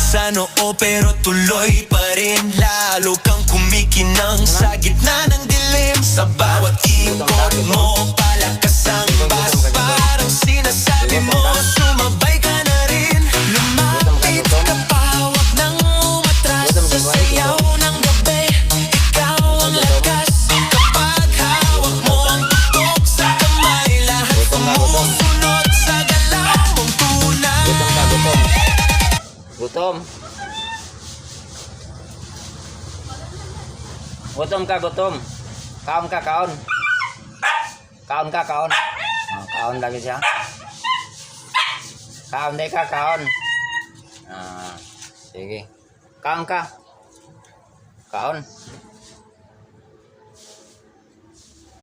sa noo pero tuloy pa rin. Lalo kang kumikinang sa gitna ng dilim. Sa bawat ikot mo palakas ang bas. Parang sinasabi mo sumabay ka na rin. Lumapit ka pa, wag nang umatras. Sa sayaw ng gabi, ikaw ang lakas. Kapag hawak mo ang tutok sa kamay, lahat sumusunod sa galaw mong tunay. Gutom. Gutom ka, gutom. Kaon ka, kaon. Kaon ka, kaon. Oh, kaon lagi siya. Kaon deh ka, kaon. Sige. Kaon ka. Kaon.